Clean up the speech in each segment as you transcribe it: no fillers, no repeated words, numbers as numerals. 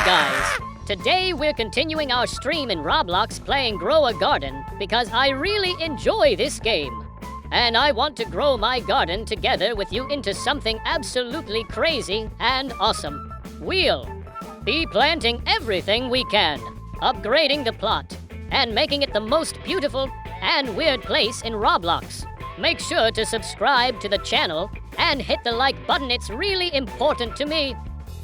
guys! Today we're continuing our stream in Roblox playing Grow a Garden because I really enjoy this game. And I want to grow my garden together with you into something absolutely crazy and awesome. We'll be planting everything we can, upgrading the plot, and making it the most beautiful and weird place in Roblox. Make sure to subscribe to the channel and hit the like button. It's really important to me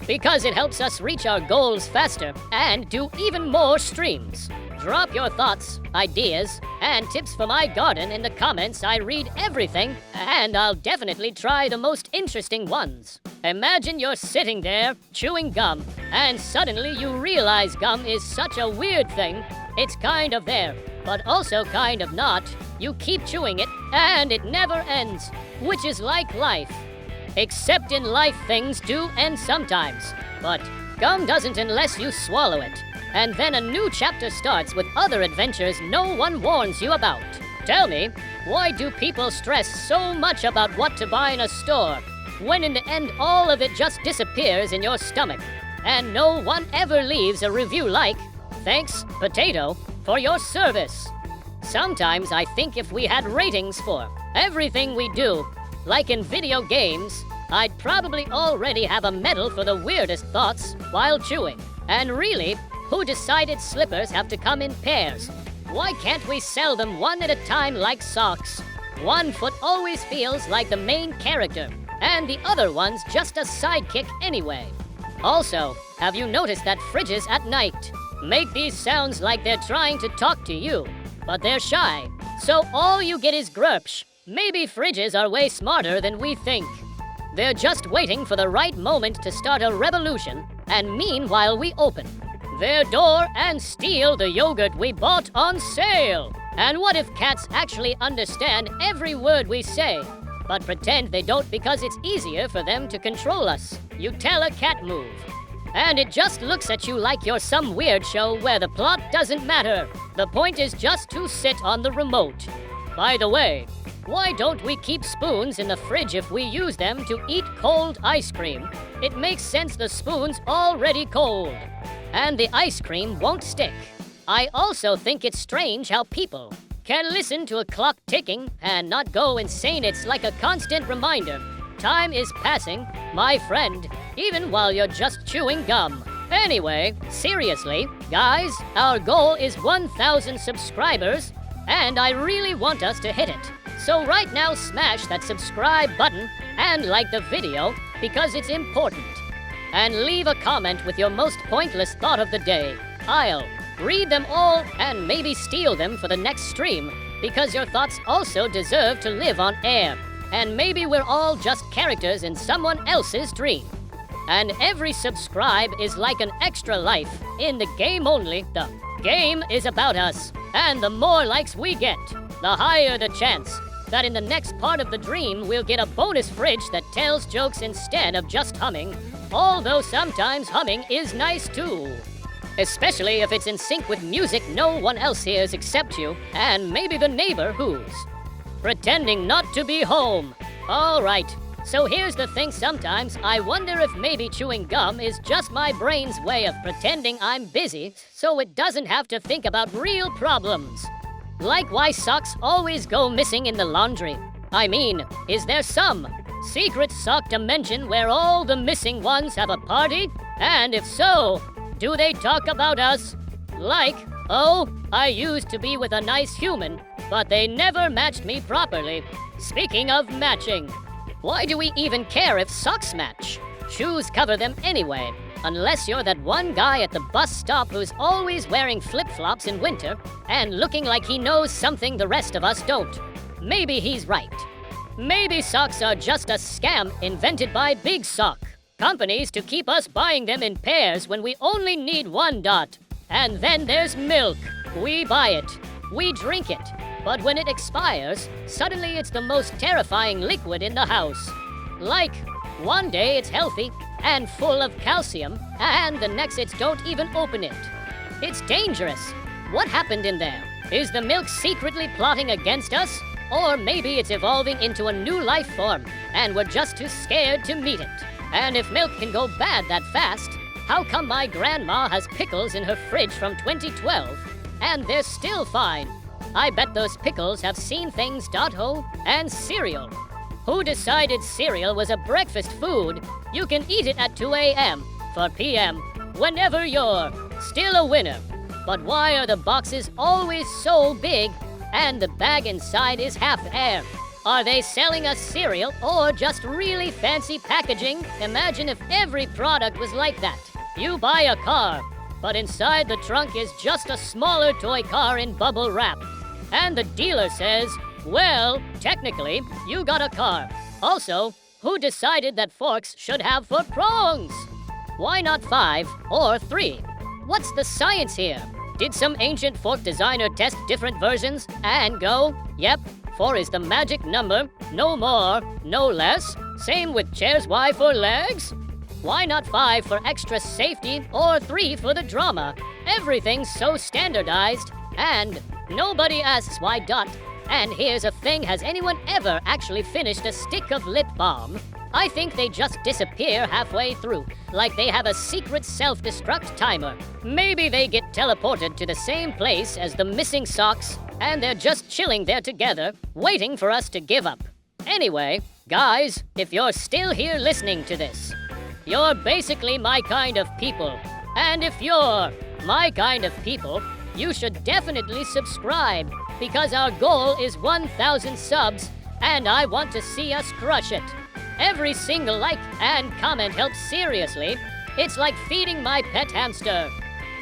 because it helps us reach our goals faster and do even more streams. Drop your thoughts, ideas, and tips for my garden in the comments. I read everything, and I'll definitely try the most interesting ones. Imagine you're sitting there, chewing gum, and suddenly you realize gum is such a weird thing. It's kind of there, but also kind of not. You keep chewing it, and it never ends, which is like life. Except in life, things do end sometimes. But gum doesn't unless you swallow it. And then a new chapter starts with other adventures no one warns you about. Tell me, why do people stress so much about what to buy in a store, when in the end all of it just disappears in your stomach, and no one ever leaves a review like, "Thanks, potato, for your service"? Sometimes I think if we had ratings for everything we do, like in video games, I'd probably already have a medal for the weirdest thoughts while chewing. And really, who decided slippers have to come in pairs? Why can't we sell them one at a time like socks? One foot always feels like the main character, and the other one's just a sidekick anyway. Also, have you noticed that fridges at night make these sounds like they're trying to talk to you, but they're shy, so all you get is grurpsh? Maybe fridges are way smarter than we think. They're just waiting for the right moment to start a revolution and meanwhile we open their door and steal the yogurt we bought on sale. And what if cats actually understand every word we say, but pretend they don't because it's easier for them to control us? You tell a cat move, and it just looks at you like you're some weird show where the plot doesn't matter. The point is just to sit on the remote. By the way, why don't we keep spoons in the fridge if we use them to eat cold ice cream? It makes sense, the spoon's already cold, and the ice cream won't stick. I also think it's strange how people can listen to a clock ticking and not go insane. It's like a constant reminder. Time is passing, my friend, even while you're just chewing gum. Anyway, seriously, guys, our goal is 1,000 subscribers, and I really want us to hit it. So right now, smash that subscribe button and like the video because it's important. And leave a comment with your most pointless thought of the day. I'll read them all and maybe steal them for the next stream because your thoughts also deserve to live on air. And maybe we're all just characters in someone else's dream. And every subscribe is like an extra life in the game only. The game is about us. And the more likes we get, the higher the chance that in the next part of the dream we'll get a bonus fridge that tells jokes instead of just humming. Although sometimes humming is nice too. Especially if it's in sync with music no one else hears except you, and maybe the neighbor who's pretending not to be home. Alright, so here's the thing, sometimes I wonder if maybe chewing gum is just my brain's way of pretending I'm busy so it doesn't have to think about real problems. Like why socks always go missing in the laundry. I mean, is there some secret sock dimension where all the missing ones have a party? And if so, do they talk about us? Like, oh, I used to be with a nice human, but they never matched me properly. Speaking of matching, why do we even care if socks match? Shoes cover them anyway. Unless you're that one guy at the bus stop who's always wearing flip-flops in winter and looking like he knows something the rest of us don't. Maybe he's right. Maybe socks are just a scam invented by Big Sock companies to keep us buying them in pairs when we only need one dot. And then there's milk. We buy it. We drink it. But when it expires, suddenly it's the most terrifying liquid in the house. Like, one day it's healthy and full of calcium, and the next it's don't even open it. It's dangerous. What happened in there? Is the milk secretly plotting against us? Or maybe it's evolving into a new life form, and we're just too scared to meet it. And if milk can go bad that fast, How come my grandma has pickles in her fridge from 2012 and they're still fine? I bet those pickles have seen things. Ho, and cereal. Who decided cereal was a breakfast food? You can eat it at 2 a.m. for p.m. whenever you're still a winner. But why are the boxes always so big and the bag inside is half air? Are they selling us cereal or just really fancy packaging? Imagine if every product was like that. You buy a car, but inside the trunk is just a smaller toy car in bubble wrap. And the dealer says, well, technically, you got a car. Also, who decided that forks should have 4 prongs? Why not 5 or 3? What's the science here? Did some ancient fork designer test different versions and go, yep, 4 is the magic number, no more, no less? Same with chairs. Why for legs? Why not 5 for extra safety or 3 for the drama? Everything's so standardized and nobody asks why. And here's a thing, has anyone ever actually finished a stick of lip balm? I think they just disappear halfway through, like they have a secret self-destruct timer. Maybe they get teleported to the same place as the missing socks, and they're just chilling there together, waiting for us to give up. Anyway, guys, if you're still here listening to this, you're basically my kind of people. And if you're my kind of people, you should definitely subscribe, because our goal is 1,000 subs, and I want to see us crush it. Every single like and comment helps seriously. It's like feeding my pet hamster.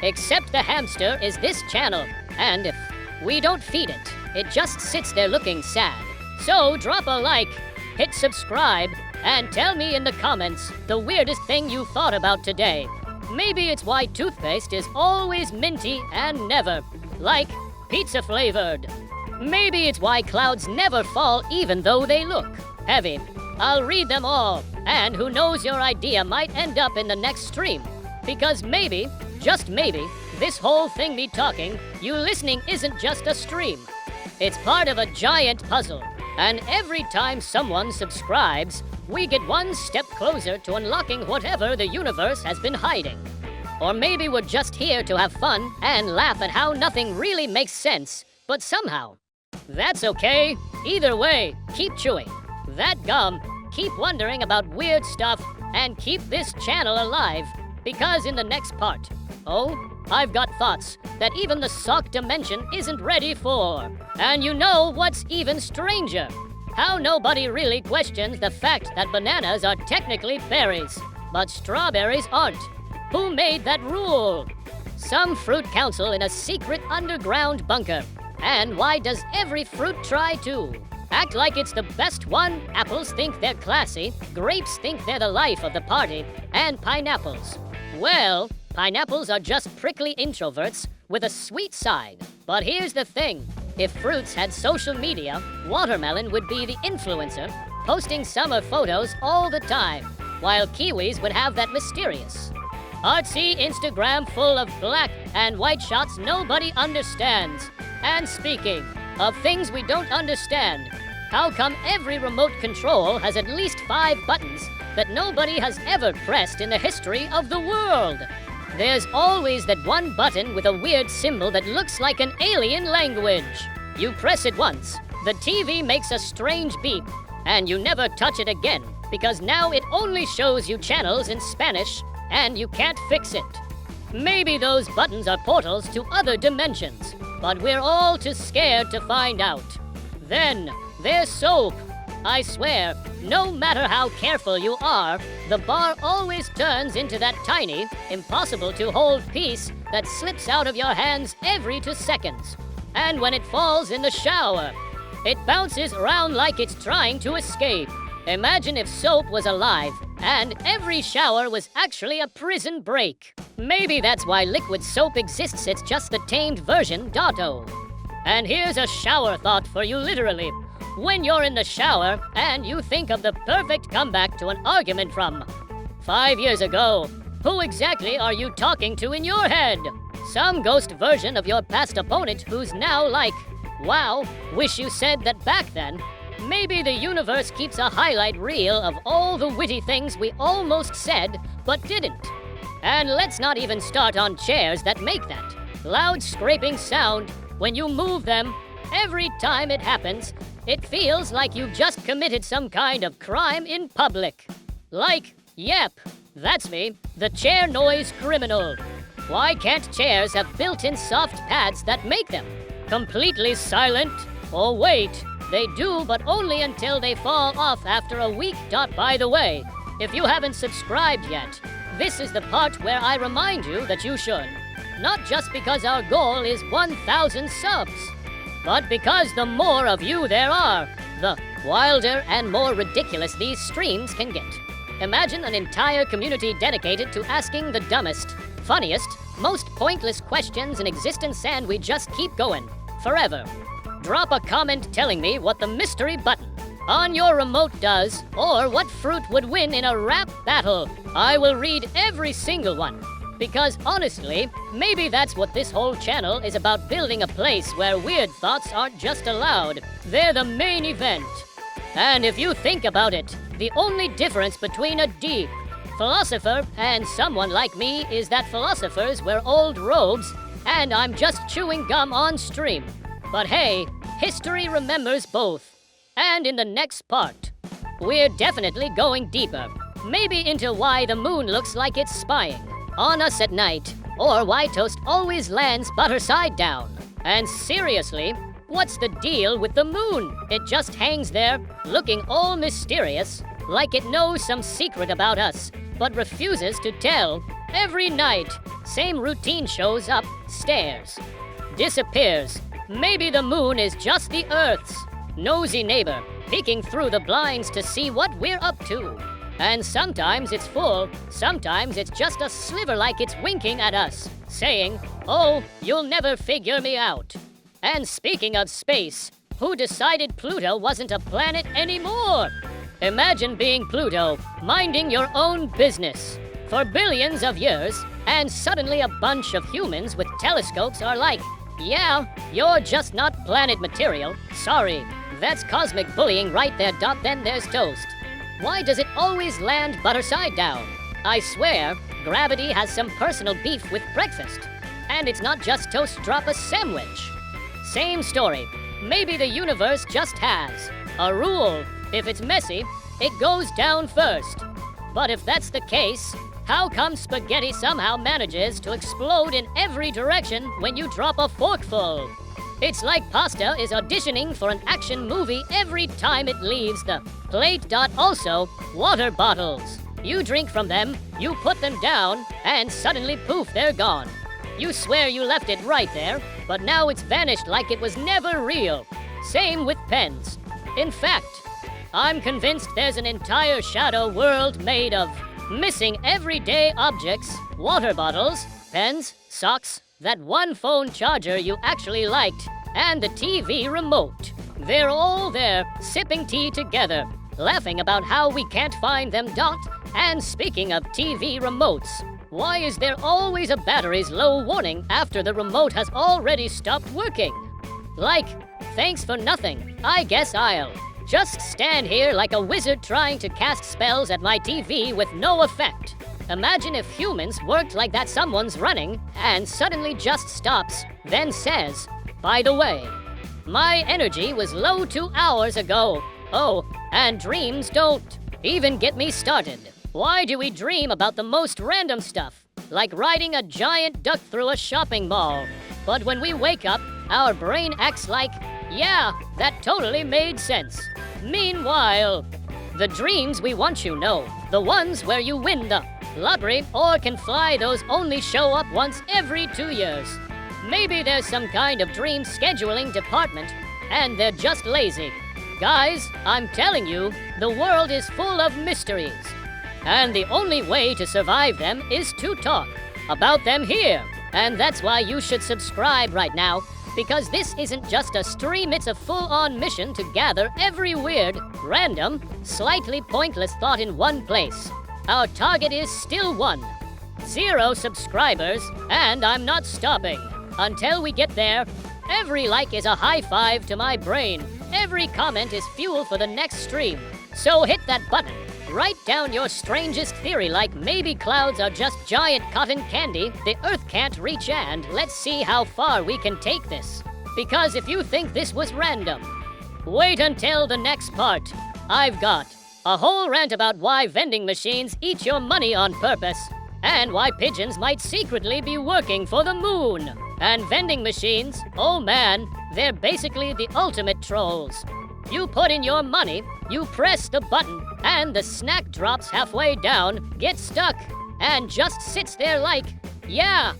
Except the hamster is this channel, and if we don't feed it, it just sits there looking sad. So drop a like, hit subscribe, and tell me in the comments the weirdest thing you thought about today. Maybe it's why toothpaste is always minty and never, like, pizza flavored. Maybe it's why clouds never fall even though they look heavy. I'll read them all, and who knows, your idea might end up in the next stream. Because maybe, just maybe, this whole thing me talking, you listening isn't just a stream. It's part of a giant puzzle, and every time someone subscribes, we get one step closer to unlocking whatever the universe has been hiding. Or maybe we're just here to have fun and laugh at how nothing really makes sense, but somehow. That's okay. Either way, keep chewing that gum, keep wondering about weird stuff, and keep this channel alive, because in the next part, I've got thoughts that even the sock dimension isn't ready for. And you know what's even stranger? How nobody really questions the fact that bananas are technically berries, but strawberries aren't. Who made that rule? Some fruit council in a secret underground bunker. And why does every fruit try to act like it's the best one? Apples think they're classy, grapes think they're the life of the party, and pineapples, well, pineapples are just prickly introverts with a sweet side. But here's the thing. If fruits had social media, watermelon would be the influencer, posting summer photos all the time, while kiwis would have that mysterious, artsy Instagram full of black and white shots nobody understands. And speaking of things we don't understand, how come every remote control has at least 5 buttons that nobody has ever pressed in the history of the world? There's always that one button with a weird symbol that looks like an alien language. You press it once, the TV makes a strange beep, and you never touch it again, because now it only shows you channels in Spanish, and you can't fix it. Maybe those buttons are portals to other dimensions, but we're all too scared to find out. Then, there's soap. I swear, no matter how careful you are, the bar always turns into that tiny, impossible to hold piece that slips out of your hands every 2 seconds. And when it falls in the shower, it bounces around like it's trying to escape. Imagine if soap was alive, and every shower was actually a prison break. Maybe that's why liquid soap exists, it's just the tamed version. And here's a shower thought for you literally. When you're in the shower and you think of the perfect comeback to an argument from 5 years ago, who exactly are you talking to in your head? Some ghost version of your past opponent who's now like, wow, wish you said that back then. Maybe the universe keeps a highlight reel of all the witty things we almost said but didn't. And let's not even start on chairs that make that loud scraping sound when you move them. Every time it happens, it feels like you just committed some kind of crime in public. Like, yep, that's me, the chair noise criminal. Why can't chairs have built-in soft pads that make them completely silent? Oh wait, they do, but only until they fall off after a week. By the way, if you haven't subscribed yet, this is the part where I remind you that you should. Not just because our goal is 1,000 subs, but because the more of you there are, the wilder and more ridiculous these streams can get. Imagine an entire community dedicated to asking the dumbest, funniest, most pointless questions in existence, and we just keep going forever. Drop a comment telling me what the mystery button on your remote does, or what fruit would win in a rap battle. I will read every single one. Because honestly, maybe that's what this whole channel is about, building a place where weird thoughts aren't just allowed, they're the main event. And if you think about it, the only difference between a deep philosopher and someone like me is that philosophers wear old robes, and I'm just chewing gum on stream. But hey, history remembers both. And in the next part, we're definitely going deeper. Maybe into why the moon looks like it's spying on us at night, or why toast always lands butter side down. And seriously, what's the deal with the moon? It just hangs there, looking all mysterious, like it knows some secret about us, but refuses to tell. Every night, same routine shows up, stares, disappears. Maybe the moon is just the Earth's nosy neighbor, peeking through the blinds to see what we're up to. And sometimes it's full, sometimes it's just a sliver, like it's winking at us, saying, oh, you'll never figure me out. And speaking of space, who decided Pluto wasn't a planet anymore? Imagine being Pluto, minding your own business for billions of years, and suddenly a bunch of humans with telescopes are like, yeah, you're just not planet material. Sorry, that's cosmic bullying right there. Then there's toast. Why does it always land butter side down? I swear, gravity has some personal beef with breakfast. And it's not just toast drop a sandwich. Same story. Maybe the universe just has a rule. If it's messy, it goes down first. But if that's the case, how come spaghetti somehow manages to explode in every direction when you drop a forkful? It's like pasta is auditioning for an action movie every time it leaves the plate. Also, water bottles. You drink from them, you put them down, and suddenly poof, they're gone. You swear you left it right there, but now it's vanished like it was never real. Same with pens. In fact, I'm convinced there's an entire shadow world made of missing everyday objects, water bottles, pens, socks, that one phone charger you actually liked, and the TV remote. They're all there, sipping tea together, laughing about how we can't find them. And speaking of TV remotes, why is there always a battery's low warning after the remote has already stopped working? Like, thanks for nothing. I guess I'll just stand here like a wizard trying to cast spells at my TV with no effect. Imagine if humans worked like that. Someone's running and suddenly just stops, then says, by the way, my energy was low 2 hours ago. Oh, and dreams don't even get me started. Why do we dream about the most random stuff, like riding a giant duck through a shopping mall? But when we wake up, our brain acts like, yeah, that totally made sense. Meanwhile, the dreams we want, the ones where you win the lottery or can fly, those only show up once every 2 years. Maybe there's some kind of dream scheduling department, and they're just lazy. Guys, I'm telling you, the world is full of mysteries. And the only way to survive them is to talk about them here. And that's why you should subscribe right now, because this isn't just a stream, it's a full-on mission to gather every weird, random, slightly pointless thought in one place. Our target is still 0 subscribers, and I'm not stopping until we get there. Every like is a high five to my brain. Every comment is fuel for the next stream. So hit that button Write down your strangest theory, like maybe clouds are just giant cotton candy the Earth can't reach, and let's see how far we can take this. Because if you think this was random, wait until the next part. I've got a whole rant about why vending machines eat your money on purpose, and why pigeons might secretly be working for the moon. And vending machines, oh man, they're basically the ultimate trolls. You put in your money, you press the button, and the snack drops halfway down, gets stuck, and just sits there like, yeah,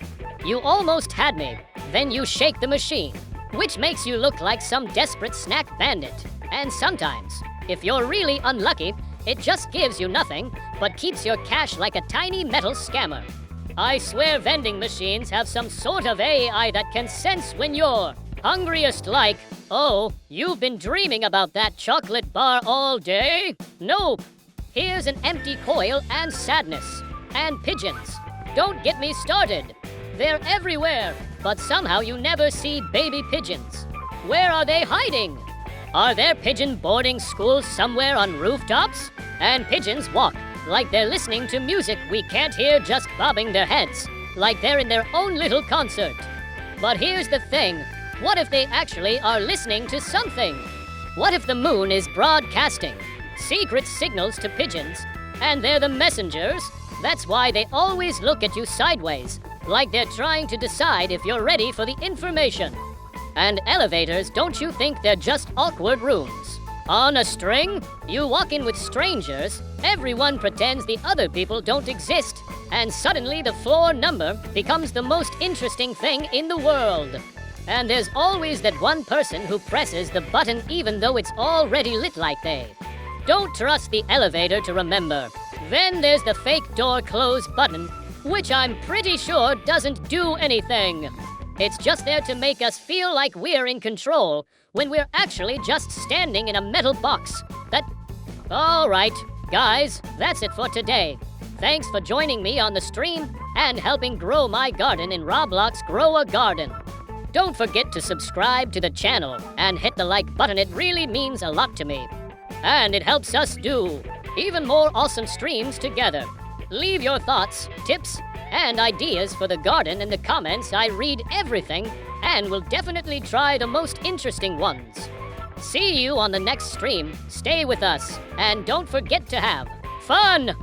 you almost had me. Then you shake the machine, which makes you look like some desperate snack bandit. And sometimes, if you're really unlucky, it just gives you nothing, but keeps your cash like a tiny metal scammer. I swear vending machines have some sort of AI that can sense when you're hungriest, like, oh, you've been dreaming about that chocolate bar all day? Nope. Here's an empty coil and sadness. And pigeons. Don't get me started. They're everywhere, but somehow you never see baby pigeons. Where are they hiding? Are there pigeon boarding schools somewhere on rooftops? And pigeons walk like they're listening to music we can't hear, just bobbing their heads, like they're in their own little concert. But here's the thing. What if they actually are listening to something? What if the moon is broadcasting secret signals to pigeons, and they're the messengers? That's why they always look at you sideways, like they're trying to decide if you're ready for the information. And elevators, don't you think they're just awkward rooms? On a string, you walk in with strangers, everyone pretends the other people don't exist, and suddenly the floor number becomes the most interesting thing in the world. And there's always that one person who presses the button even though it's already lit, like they don't trust the elevator to remember. Then there's the fake door close button, which I'm pretty sure doesn't do anything. It's just there to make us feel like we're in control, when we're actually just standing in a metal box. All right, guys, that's it for today. Thanks for joining me on the stream and helping grow my garden in Roblox Grow a Garden. Don't forget to subscribe to the channel and hit the like button. It really means a lot to me. And it helps us do even more awesome streams together. Leave your thoughts, tips, and ideas for the garden in the comments. I read everything and will definitely try the most interesting ones. See you on the next stream. Stay with us and don't forget to have fun!